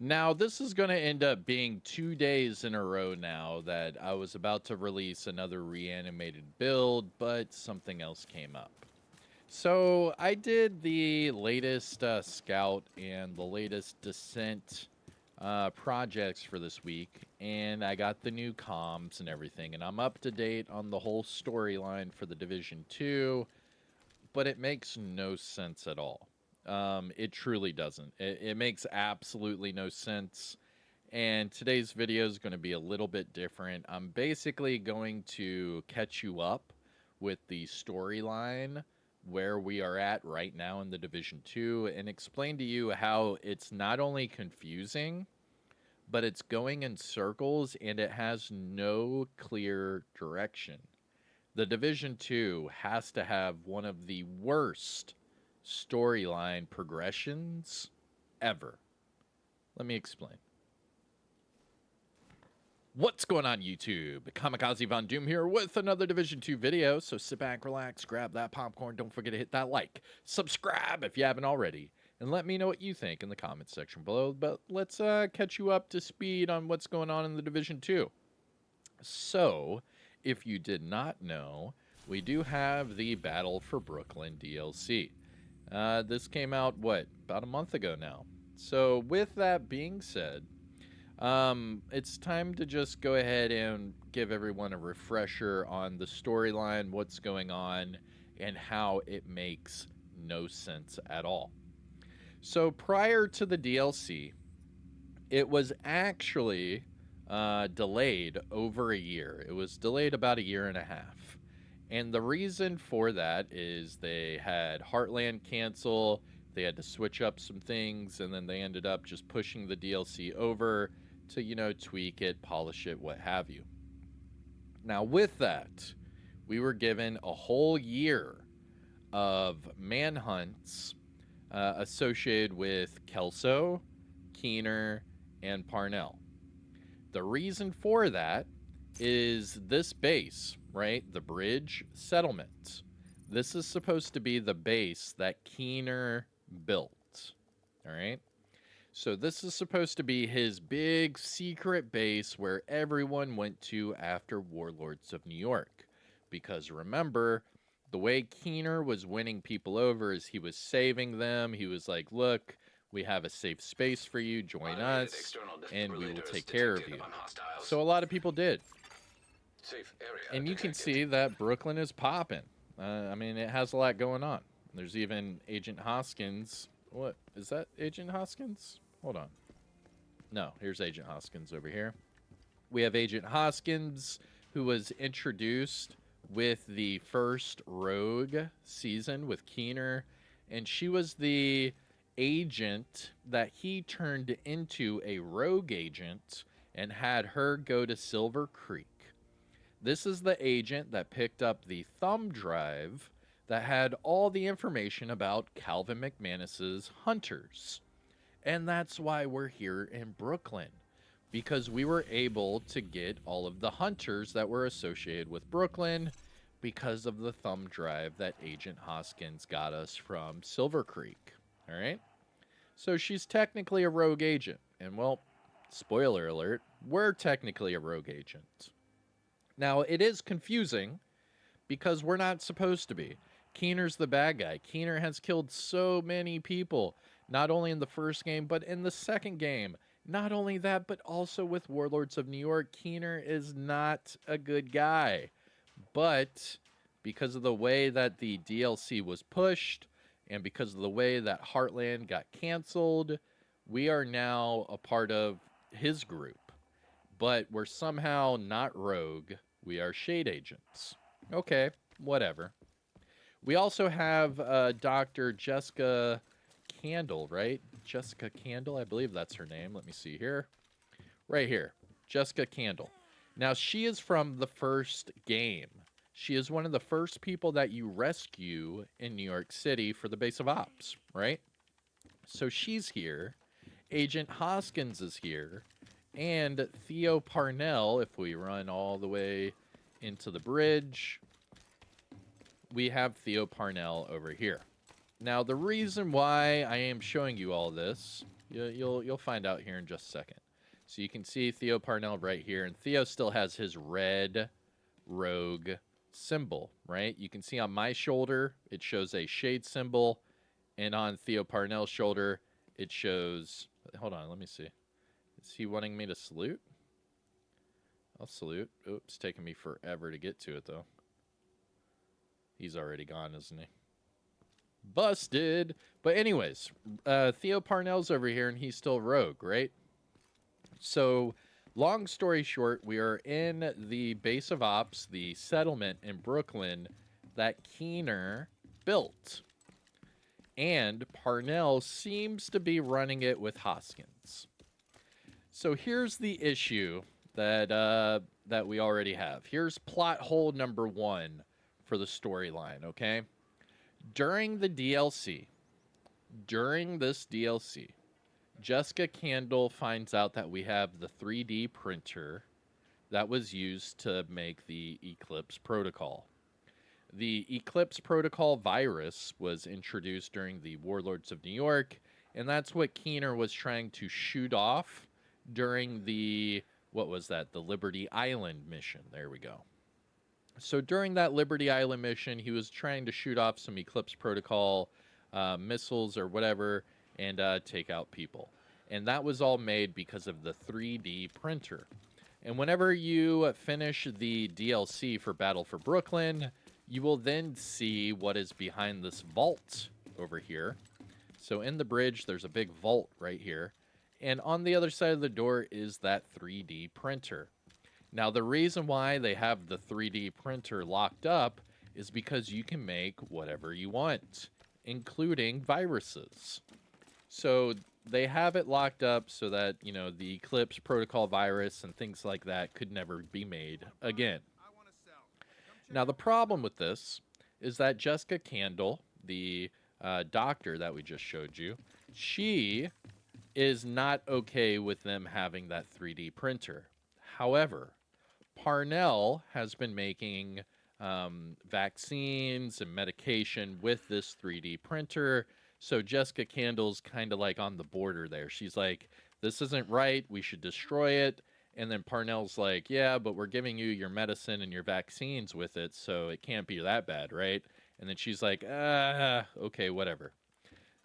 Now, this is going to end up being 2 days in a row now that I was about to release another reanimated build, but something else came up. So I did the latest Scout and the latest Descent projects for this week, and I got the new comms and everything, and I'm up to date on the whole storyline for the Division 2, but it makes no sense at all. It truly doesn't. It makes absolutely no sense. And today's video is going to be a little bit different. I'm basically going to catch you up with the storyline where we are at right now in the Division 2 and explain to you how it's not only confusing, but it's going in circles and it has no clear direction. The Division 2 has to have one of the worst storyline progressions ever. Let me explain. What's going on, YouTube? Kamikazevondoom here with another Division 2 video. So sit back, relax, grab that popcorn. Don't forget to hit that like, subscribe if you haven't already, and let me know what you think in the comments section below. But let's catch you up to speed on what's going on in the Division 2. So, if you did not know, we do have the Battle for Brooklyn DLC. This came out, about a month ago now. So, with that being said, it's time to just go ahead and give everyone a refresher on the storyline, what's going on, and how it makes no sense at all. So prior to the DLC, it was actually delayed over a year. It was delayed about a year and a half. And the reason for that is they had Heartland cancel, they had to switch up some things, and then they ended up just pushing the DLC over to, tweak it, polish it, what have you. Now, with that, we were given a whole year of manhunts associated with Kelso, Keener, and Parnell. The reason for that is this base, right? The bridge settlement. This is supposed to be the base that Keener built, all right? So this is supposed to be his big secret base where everyone went to after Warlords of New York. Because remember, the way Keener was winning people over is he was saving them. He was like, look, we have a safe space for you. Join us, and we will take care of you. So a lot of people did. And you can see that Brooklyn is popping. I mean, it has a lot going on. There's even Agent Hoskins. What? Is that Agent Hoskins? Hold on. No, here's Agent Hoskins over here. We have Agent Hoskins, who was introduced with the first Rogue season with Keener, and she was the agent that he turned into a rogue agent and had her go to Silver Creek. This is the agent that picked up the thumb drive that had all the information about Calvin McManus's hunters. And that's why we're here in Brooklyn, because we were able to get all of the hunters that were associated with Brooklyn because of the thumb drive that Agent Hoskins got us from Silver Creek. All right? So she's technically a rogue agent. And well, spoiler alert, we're technically a rogue agent. Now, it is confusing because we're not supposed to be. Keener's the bad guy. Keener has killed so many people, not only in the first game, but in the second game. Not only that, but also with Warlords of New York, Keener is not a good guy. But because of the way that the DLC was pushed, and because of the way that Heartland got canceled, we are now a part of his group. But we're somehow not rogue. We are shade agents. Okay, whatever. We also have Dr. Jessica Candle, right? Jessica Candle, I believe that's her name. Let me see here. Right here, Jessica Candle. Now, she is from the first game. She is one of the first people that you rescue in New York City for the base of ops, right? So she's here. Agent Hoskins is here. And Theo Parnell, if we run all the way into the bridge, we have Theo Parnell over here. Now, the reason why I am showing you all this You'll find out here in just a second. So you can see Theo Parnell right here, and Theo still has his red rogue symbol, right? You can see on my shoulder, it shows a shade symbol, and on Theo Parnell's shoulder, it shows... Hold on, let me see. Is he wanting me to salute? I'll salute. Oops, taking me forever to get to it, though. He's already gone, isn't he? Busted! But anyways, Theo Parnell's over here, and he's still rogue, right? So, long story short, we are in the base of ops, the settlement in Brooklyn that Keener built. And Parnell seems to be running it with Hoskins. So here's the issue that we already have. Here's plot hole number 1 for the storyline, okay? During this DLC, Jessica Candle finds out that we have the 3D printer that was used to make the Eclipse Protocol. The Eclipse Protocol virus was introduced during the Warlords of New York, and that's what Keener was trying to shoot off during the, what was that, the Liberty Island mission. There we go. So during that Liberty Island mission, he was trying to shoot off some Eclipse Protocol missiles or whatever, and take out people. And that was all made because of the 3D printer. And whenever you finish the DLC for Battle for Brooklyn, you will then see what is behind this vault over here. So in the bridge, there's a big vault right here. And on the other side of the door is that 3D printer. Now, the reason why they have the 3D printer locked up is because you can make whatever you want, including viruses. So they have it locked up so that, you know, the Eclipse Protocol virus and things like that could never be made again. Now, the problem with this is that Jessica Candle, the doctor that we just showed you, she is not okay with them having that 3D printer. However, Parnell has been making vaccines and medication with this 3D printer. So Jessica Candle's kind of like on the border there. She's like, this isn't right. We should destroy it. And then Parnell's like, yeah, but we're giving you your medicine and your vaccines with it, so it can't be that bad, right? And then she's like, okay, whatever.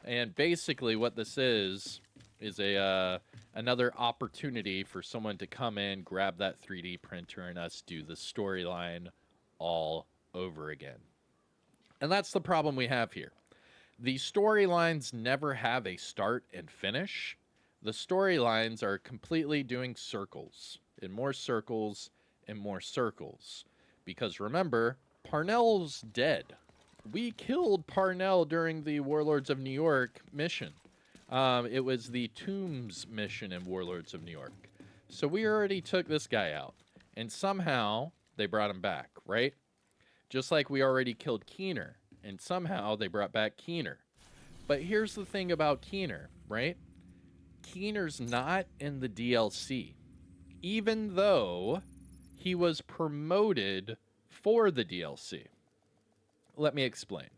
And basically what this is a another opportunity for someone to come in, grab that 3D printer, and us do the storyline all over again. And that's the problem we have here. The storylines never have a start and finish. The storylines are completely doing circles, and more circles, and more circles. Because remember, Parnell's dead. We killed Parnell during the Warlords of New York mission. It was the Tombs mission in Warlords of New York. So we already took this guy out. And somehow they brought him back, right? Just like we already killed Keener. And somehow they brought back Keener. But here's the thing about Keener, right? Keener's not in the DLC. Even though he was promoted for the DLC. Let me explain.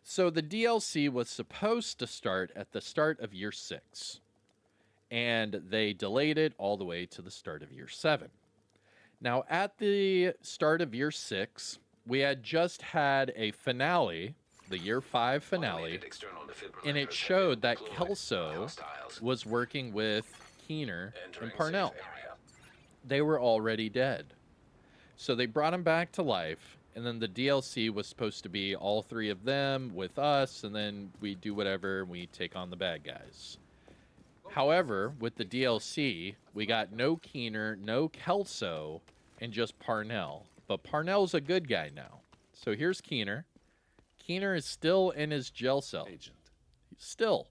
So the DLC was supposed to start at the start of year 6. And they delayed it all the way to the start of year 7. Now, at the start of year 6, we had just had a finale, the year 5 finale, and it showed that Kelso was working with Keener and Parnell. They were already dead. So they brought him back to life. And then the DLC was supposed to be all 3 of them with us, and then we do whatever, and we take on the bad guys. However, with the DLC, we got no Keener, no Kelso, and just Parnell. But Parnell's a good guy now. So here's Keener. Keener is still in his jail cell. Still.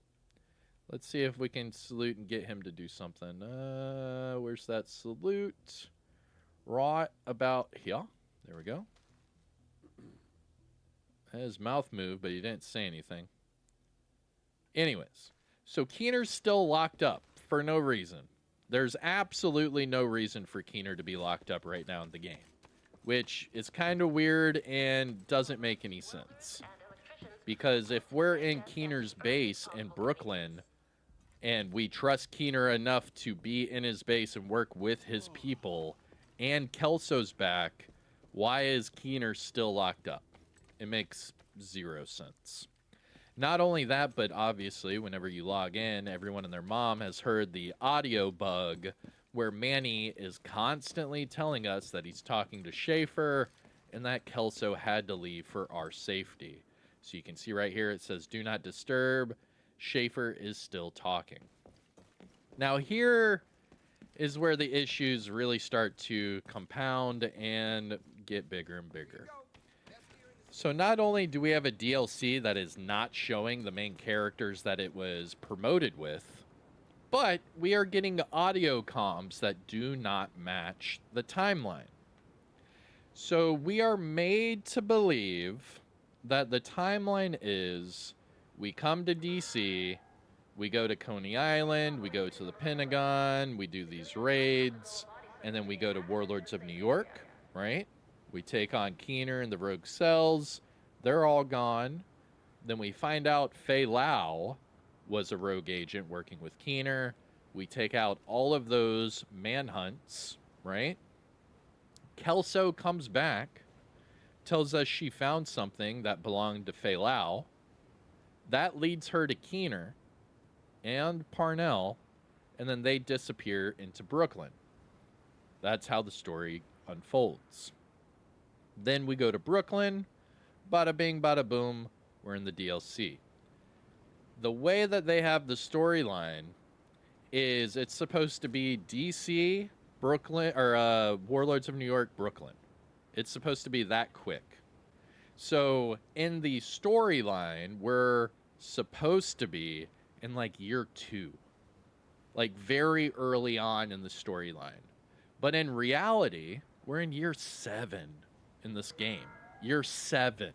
Let's see if we can salute and get him to do something. Where's that salute? Right about here. There we go. His mouth moved, but he didn't say anything. Anyways, so Keener's still locked up for no reason. There's absolutely no reason for Keener to be locked up right now in the game, which is kind of weird and doesn't make any sense. Because if we're in Keener's base in Brooklyn and we trust Keener enough to be in his base and work with his people, and Kelso's back, why is Keener still locked up? It makes zero sense. Not only that, but obviously, whenever you log in, everyone and their mom has heard the audio bug where Manny is constantly telling us that he's talking to Schaefer and that Kelso had to leave for our safety. So you can see right here, it says, do not disturb. Schaefer is still talking. Now here is where the issues really start to compound and get bigger and bigger. So not only do we have a DLC that is not showing the main characters that it was promoted with, but we are getting audio comms that do not match the timeline. So we are made to believe that the timeline is we come to DC, we go to Coney Island, we go to the Pentagon, we do these raids, and then we go to Warlords of New York, right? We take on Keener and the Rogue Cells. They're all gone. Then we find out Fei Lao was a rogue agent working with Keener. We take out all of those manhunts, right? Kelso comes back, tells us she found something that belonged to Fei Lao. That leads her to Keener and Parnell, and then they disappear into Brooklyn. That's how the story unfolds. Then we go to Brooklyn, bada bing, bada boom, we're in the DLC. The way that they have the storyline is it's supposed to be DC, Brooklyn, or Warlords of New York, Brooklyn. It's supposed to be that quick. So in the storyline, we're supposed to be in like year 2, like very early on in the storyline. But in reality, we're in year 7 in this game. Year 7.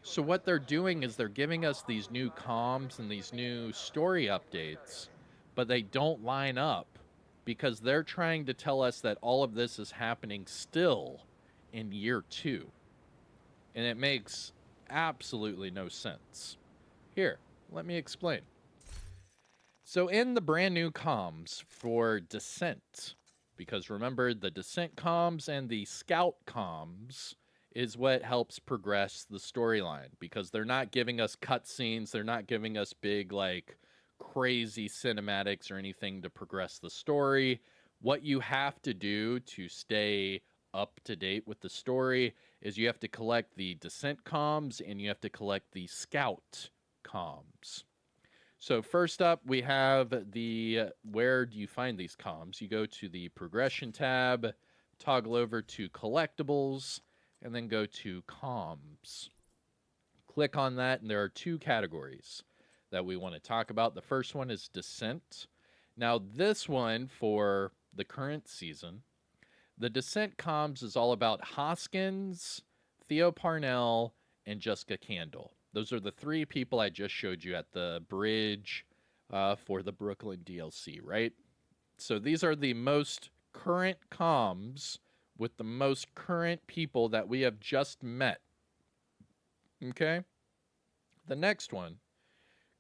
So what they're doing is they're giving us these new comms and these new story updates, but they don't line up because they're trying to tell us that all of this is happening still in year 2. And it makes absolutely no sense. Here, let me explain. So in the brand new comms for Descent, because remember the Descent comms and the Scout comms is what helps progress the storyline, because they're not giving us cutscenes, they're not giving us big like crazy cinematics or anything to progress the story. What you have to do to stay up to date with the story is you have to collect the Descent comms and you have to collect the Scout comms. So first up, we have the, where do you find these comms? You go to the progression tab, toggle over to collectibles, and then go to comms. Click on that, and there are 2 categories that we want to talk about. The first one is Descent. Now this one, for the current season, the Descent comms is all about Hoskins, Theo Parnell, and Jessica Candle. Those are the 3 people I just showed you at the bridge for the Brooklyn DLC, right? So these are the most current comms with the most current people that we have just met. Okay? The next one,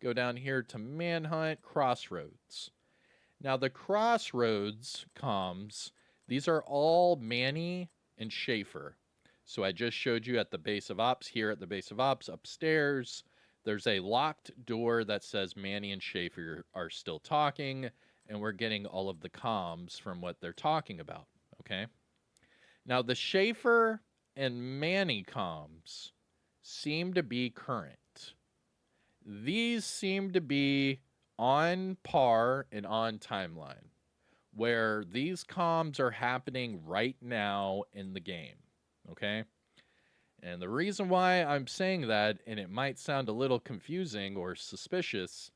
go down here to Manhunt, Crossroads. Now the Crossroads comms, these are all Manny and Schaefer. So I just showed you at the base of ops. Here at the base of ops upstairs, there's a locked door that says Manny and Schaefer are still talking, and we're getting all of the comms from what they're talking about, okay? Now the Schaefer and Manny comms seem to be current. These seem to be on par and on timeline, where these comms are happening right now in the game, okay? And the reason why I'm saying that, and it might sound a little confusing or suspicious,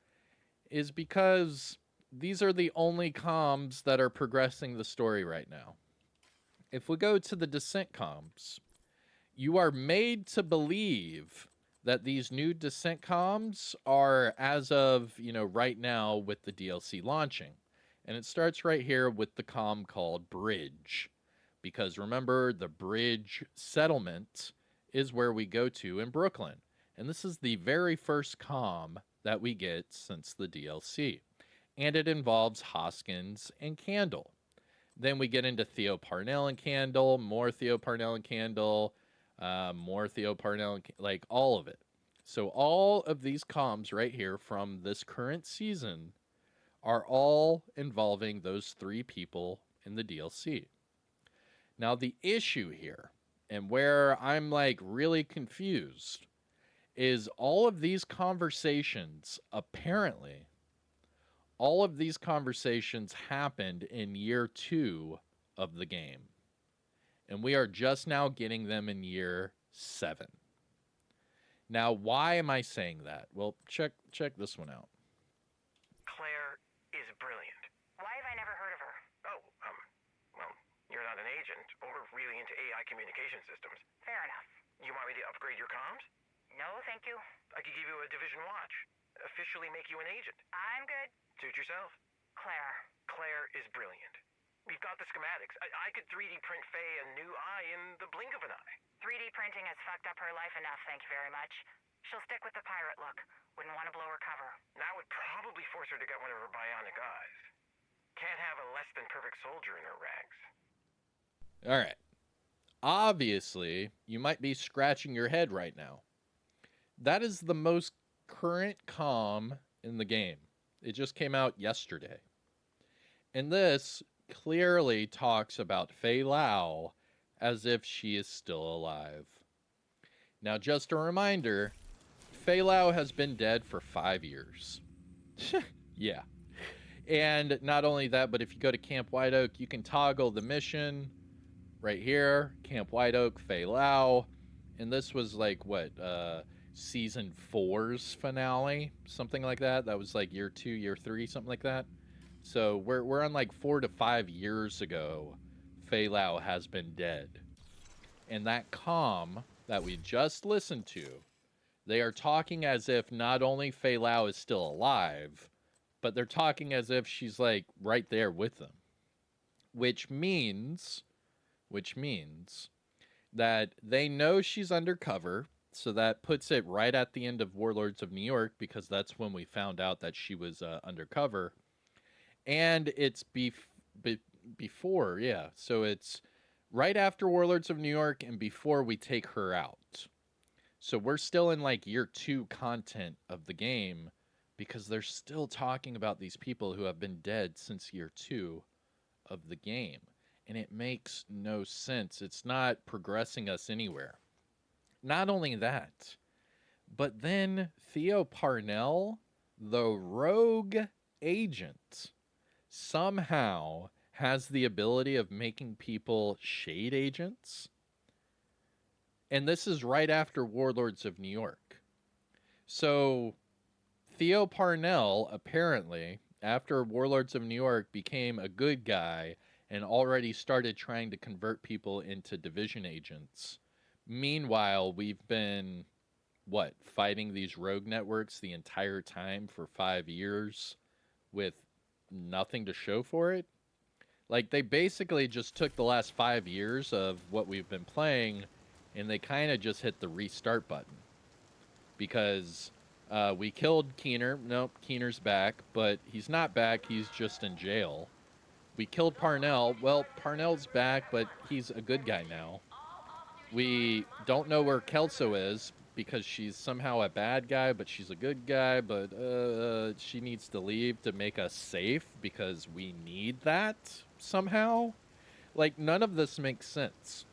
is because these are the only comms that are progressing the story right now. If we go to the Descent comms, you are made to believe that these new Descent comms are as of, right now with the DLC launching. And it starts right here with the comm called Bridge. Because remember, the Bridge settlement is where we go to in Brooklyn. And this is the very first comm that we get since the DLC. and it involves Hoskins and Candle. Then we get into Theo Parnell and Candle, more Theo Parnell and Candle, more Theo Parnell, and like all of it. So all of these comms right here from this current season are all involving those three people in the DLC. Now the issue here, and where I'm like really confused, is all of these conversations apparently all of these conversations happened in year 2 of the game. And we are just now getting them in year 7. Now, why am I saying that? Well, check this one out. Claire is brilliant. Why have I never heard of her? Oh, well, you're not an agent or really into AI communication systems. Fair enough. You want me to upgrade your comms? No, thank you. I could give you a division watch. Officially make you an agent. I'm good. Suit yourself. Claire. Claire is brilliant. We've got the schematics. I could 3D print Faye a new eye in the blink of an eye. 3D printing has fucked up her life enough, thank you very much. She'll stick with the pirate look. Wouldn't want to blow her cover. That would probably force her to get one of her bionic eyes. Can't have a less than perfect soldier in her rags. All right. Obviously, you might be scratching your head right now. That is the most current comm in the game. It just came out yesterday. And this clearly talks about Fei Lao as if she is still alive. Now, just a reminder, Fei Lao has been dead for 5 years. Yeah. And not only that, but if you go to Camp White Oak, you can toggle the mission right here, Camp White Oak, Fei Lao. And this was like, what, season 4's finale, something like that. That was like year 2, year 3, something like that. So we're on like 4 to 5 years ago. Fei Lao has been dead, and that comm that we just listened to, they are talking as if not only Fei Lao is still alive, but they're talking as if she's like right there with them, which means that they know she's undercover. So that puts it right at the end of Warlords of New York, because that's when we found out that she was undercover. And it's before, yeah. So it's right after Warlords of New York and before we take her out. So we're still in like year 2 content of the game, because they're still talking about these people who have been dead since year 2 of the game. And it makes no sense. It's not progressing us anywhere. Not only that, but then Theo Parnell, the rogue agent, somehow has the ability of making people shade agents. And this is right after Warlords of New York. So Theo Parnell, apparently, after Warlords of New York, became a good guy and already started trying to convert people into division agents. Meanwhile, we've been, fighting these rogue networks the entire time for 5 years with nothing to show for it. Like, they basically just took the last 5 years of what we've been playing, and they kind of just hit the restart button. Because we killed Keener. Nope, Keener's back, but he's not back. He's just in jail. We killed Parnell. Well, Parnell's back, but he's a good guy now. We don't know where Kelso is, because she's somehow a bad guy, but she's a good guy, but she needs to leave to make us safe, because we need that somehow. Like, none of this makes sense.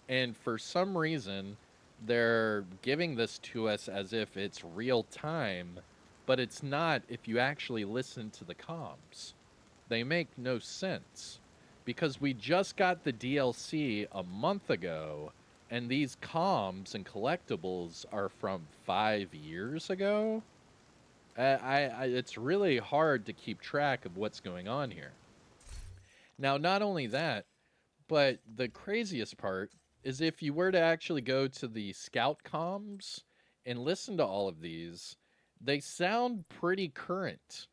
And for some reason, they're giving this to us as if it's real time, but it's not if you actually listen to the comms. They make no sense, because we just got the DLC a month ago, and these comms and collectibles are from 5 years ago. It's really hard to keep track of what's going on here. Now, not only that, but the craziest part is if you were to actually go to the scout comms and listen to all of these, they sound pretty current.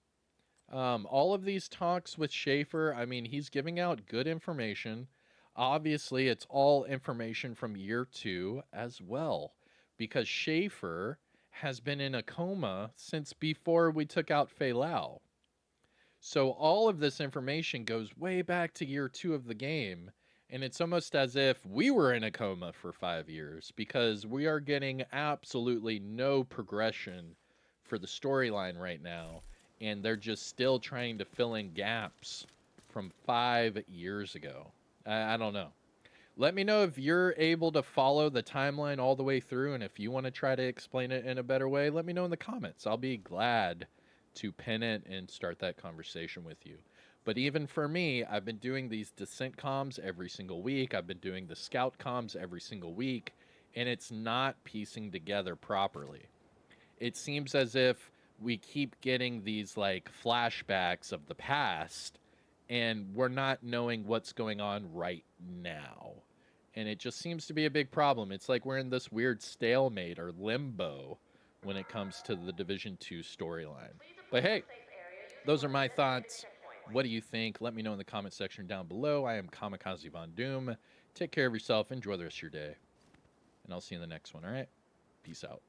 All of these talks with Schaefer, I mean, he's giving out good information. Obviously, it's all information from year 2 as well, because Schaefer has been in a coma since before we took out Fei Lao. So all of this information goes way back to year 2 of the game, and it's almost as if we were in a coma for 5 years because we are getting absolutely no progression for the storyline right now, and they're just still trying to fill in gaps from 5 years ago. I don't know. Let me know if you're able to follow the timeline all the way through, and if you want to try to explain it in a better way, let me know in the comments. I'll be glad to pin it and start that conversation with you. But even for me, I've been doing these descent comms every single week. I've been doing the scout comms every single week, and it's not piecing together properly. It seems as if we keep getting these like flashbacks of the past, and we're not knowing what's going on right now. And it just seems to be a big problem. It's like we're in this weird stalemate or limbo when it comes to the Division 2 storyline. But hey, those are my thoughts. What do you think? Let me know in the comment section down below. I am Kamikazevondoom. Take care of yourself. Enjoy the rest of your day. And I'll see you in the next one, all right? Peace out.